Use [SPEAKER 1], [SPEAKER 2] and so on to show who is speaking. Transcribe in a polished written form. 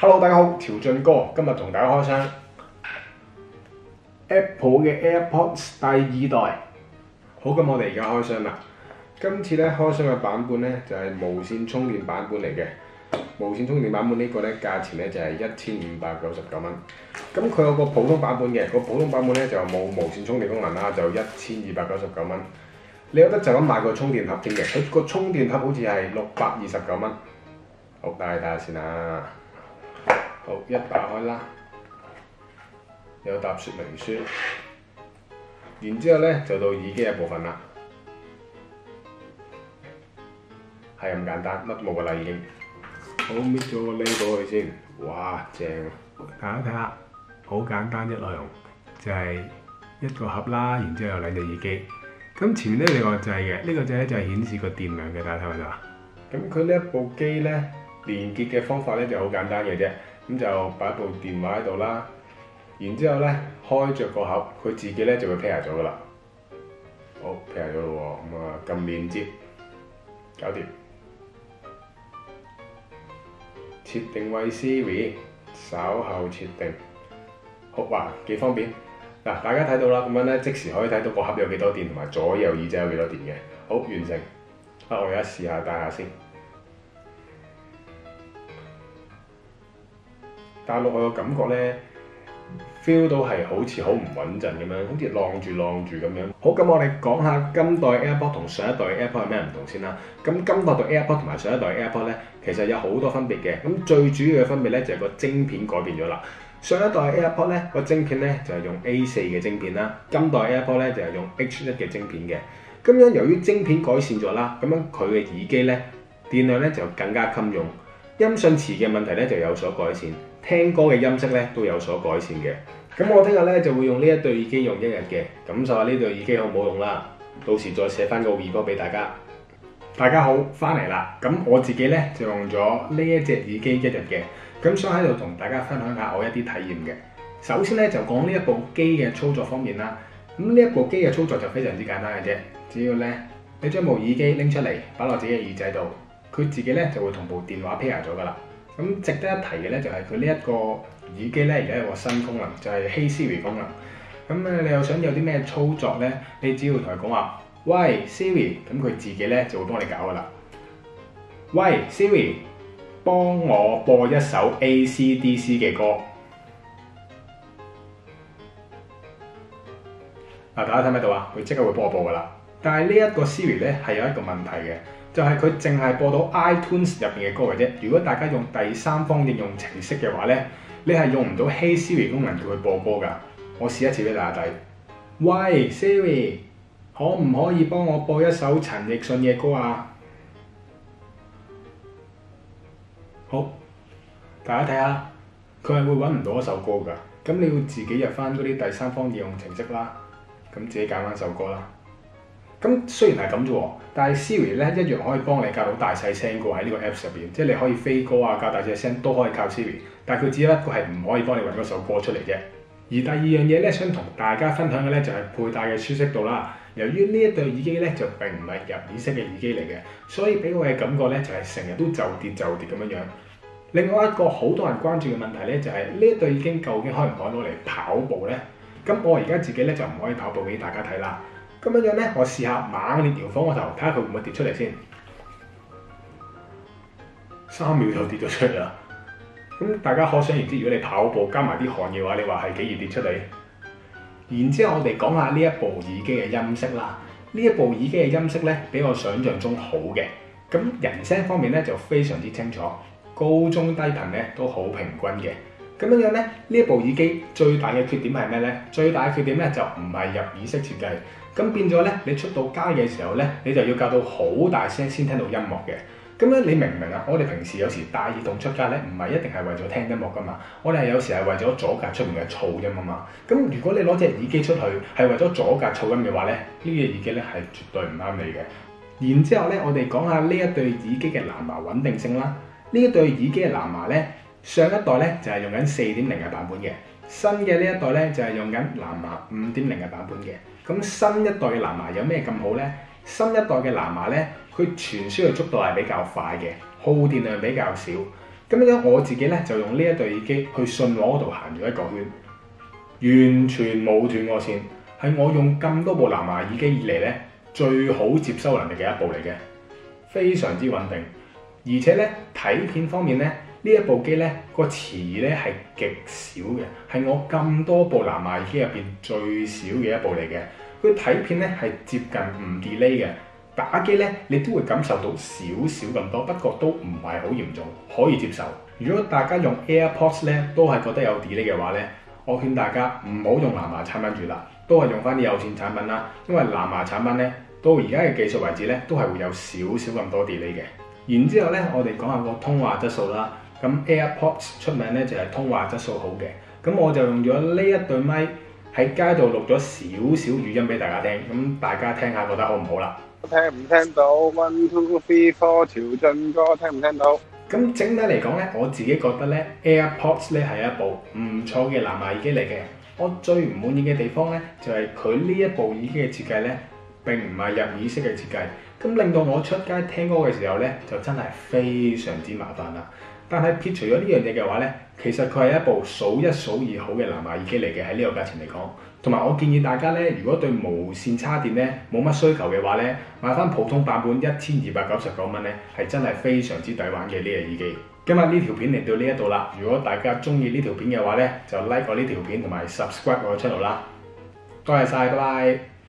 [SPEAKER 1] Hello，大家好，條俊哥，今日同大家開箱 Apple 嘅 AirPods 第二代。好，咁我哋而家開箱啦。今次咧開箱嘅版本咧就係無線充電版本嚟嘅。無線充電版本呢個咧價錢咧就係1599蚊。咁佢有個普通版本嘅，個普通版本咧就冇無線充電功能啦，就1299蚊。你有得就咁買個充電盒添嘅，佢個充電盒好似係629蚊。好，大家睇下先啦。好，一打開啦，有沓說明書，然之後咧就到耳機嘅部分啦，係咁簡單，乜都冇噶啦已經。好，搣咗個 label 佢先，哇正！大家睇下，好簡單嘅內容，就係一個盒啦，然之後有兩隻耳機。咁前面呢有個掣嘅，呢個掣咧就係顯示個電量嘅，大家睇下啦。咁佢呢一部機咧連結嘅方法咧就好簡單嘅啫。咁就擺部電話喺度啦，然之後咧開着個盒，佢自己咧就會 pair 咗噶啦。好 pair 咗咯喎，咁啊撳連接，搞掂。設定為 Siri， 稍後設定。好哇，幾方便。嗱，大家睇到啦，咁樣咧即時可以睇到個盒有幾多電，同埋左右耳仔有幾多電嘅。好，完成。我而家試下戴下先。戴落去個感覺咧 ，feel 到係好似好唔穩陣咁樣，好似晾住咁樣。好，咁我哋講下今代 AirPod 同上一代 AirPod 有咩唔同先啦。咁今代嘅 AirPod 同埋上一代 AirPod 咧，其實有好多分別嘅。咁最主要嘅分別咧就係個晶片改變咗啦。上一代 AirPod 咧個晶片咧就係用 A4 嘅晶片啦，今代 AirPod 咧就係用 H1 嘅晶片嘅。咁樣由於晶片改善咗啦，咁樣佢嘅耳機咧電量咧就更加襟用，音訊詞嘅問題咧就有所改善。聽歌嘅音色咧都有所改善嘅，咁我聽日咧就會用呢一對耳機用一日嘅，感受下呢對耳機好唔好用啦。到時再寫翻個 review 俾大家。大家好，翻嚟啦。咁我自己咧就用咗呢一隻耳機一日嘅，咁想喺度同大家分享下我一啲體驗嘅。首先咧就講呢一部機嘅操作方面啦。咁呢一部機嘅操作就非常之簡單嘅啫，只要咧你將部耳機拎出嚟擺落自己嘅耳仔度，佢自己咧就會同部電話 pair 咗噶啦。咁值得一提嘅咧就係佢呢一個耳機咧而家有個新功能，就係 Hey Siri 功能。咁你又想有啲咩操作咧？你只要同佢講話，喂 Siri， 咁佢自己咧就會幫你搞噶啦。喂 Siri， 幫我播一首 AC/DC 嘅歌。大家睇唔睇到啊？佢即刻會幫我播噶啦。但係呢一個 Siri 咧係有一個問題嘅。就係佢淨係播到 iTunes 入邊嘅歌嘅啫。如果大家用第三方應用程式嘅話咧，你係用唔到 Hey Siri 功能叫佢播歌㗎。我試一次俾大家睇。喂 Siri， 可唔可以幫我播一首陳奕迅嘅歌啊？好，大家睇下，佢係會揾唔到一首歌㗎。咁你要自己入翻嗰啲第三方應用程式啦，咁自己揀翻首歌啦。咁雖然係咁啫喎，但係 Siri 咧一樣可以幫你校到大細聲個喺呢個 Apps 入邊，即係你可以飛歌啊、校大細聲都可以靠 Siri， 但係佢只有一個係唔可以幫你揾嗰首歌出嚟啫。而第二樣嘢咧，想同大家分享嘅咧就係佩戴嘅舒適度啦。由於呢一對耳機咧就並唔係入耳式嘅耳機嚟嘅，所以俾我嘅感覺咧就係成日都就跌咁樣樣。另外一個好多人關注嘅問題咧就係呢一對耳機究竟可唔可以攞嚟跑步咧？咁我而家自己咧就唔可以跑步俾大家睇啦。咁樣咧，我試下猛烈搖晃個頭，睇下佢會唔會跌出嚟先。3秒就跌咗出嚟啦。咁大家可想而知，如果你跑步加埋啲汗嘅話，你話係幾易跌出嚟？然之後我哋講下呢一部耳機嘅音色啦。呢一部耳機嘅音色咧，比我想象中好嘅。咁人聲方面咧就非常之清楚，高中低頻咧都好平均嘅。咁樣樣咧，呢一部耳機最大嘅缺點係咩咧？最大嘅缺點咧就唔係入耳式設計。咁變咗咧，你出到街嘅時候咧，你就要校到好大聲先聽到音樂嘅。咁樣你明唔明啊？我哋平時有時戴耳筒出街咧，唔係一定係為咗聽音樂噶嘛。我哋係有時係為咗阻隔出面嘅噪音啊嘛。咁如果你攞隻耳機出去係為咗阻隔噪音嘅話咧，呢隻耳機咧係絕對唔啱你嘅。然之後咧，我哋講下呢一對耳機嘅藍牙穩定性啦。呢一對耳機嘅藍牙咧，上一代咧就係用緊4.0嘅版本嘅，新嘅呢一代咧就係用緊藍牙5.0嘅版本嘅。咁新一代嘅藍牙有咩咁好呢？新一代嘅藍牙咧，佢傳輸嘅速度係比較快嘅，耗電量比較少。咁樣我自己咧就用呢一對耳機去信和嗰度行咗一個圈，完全冇斷過線，係我用咁多部藍牙耳機以嚟咧最好接收能力嘅一部嚟嘅，非常之穩定。而且咧睇片方面咧，呢一部機咧個遲疑咧係極少嘅，係我咁多部藍牙耳機入邊最少嘅一部嚟嘅。佢睇片咧係接近唔 delay 嘅。打機咧，你都會感受到少少咁多，不過都唔係好嚴重，可以接受。如果大家用 AirPods 咧，都係覺得有 delay 嘅話咧，我勸大家唔好用藍牙產品住啦，都係用翻啲有線產品啦。因為藍牙產品咧，到而家嘅技術為止咧，都係會有少少咁多 delay 嘅。然之後咧，我哋講下個通話質素啦。咁 AirPods 出名咧就係通話質素好嘅，咁我就用咗呢一對咪喺街度錄咗少少語音俾大家聽，咁大家聽下覺得好唔好啦？
[SPEAKER 2] 聽唔聽到 ？One two three four 調進歌，聽唔聽到？
[SPEAKER 1] 咁整體嚟講咧，我自己覺得咧 AirPods 咧係一部唔錯嘅藍牙耳機嚟嘅。我最唔滿意嘅地方咧，就係佢呢一部耳機嘅設計咧，並唔係入耳式嘅設計，咁令到我出街聽歌嘅時候咧，就真係非常之麻煩啦。但係撇除咗呢樣嘢嘅話咧，其實佢係一部數一數二好嘅藍牙耳機嚟嘅，喺呢個價錢嚟講。同埋我建議大家咧，如果對無線插電咧冇乜需求嘅話咧，買翻普通版本1299蚊咧，係真係非常之抵玩嘅呢隻耳機。今日呢條片嚟到呢一度啦，如果大家中意呢條片嘅話咧，就 like 我呢條片同埋 subscribe 我嘅 channel 啦。多謝晒，拜拜。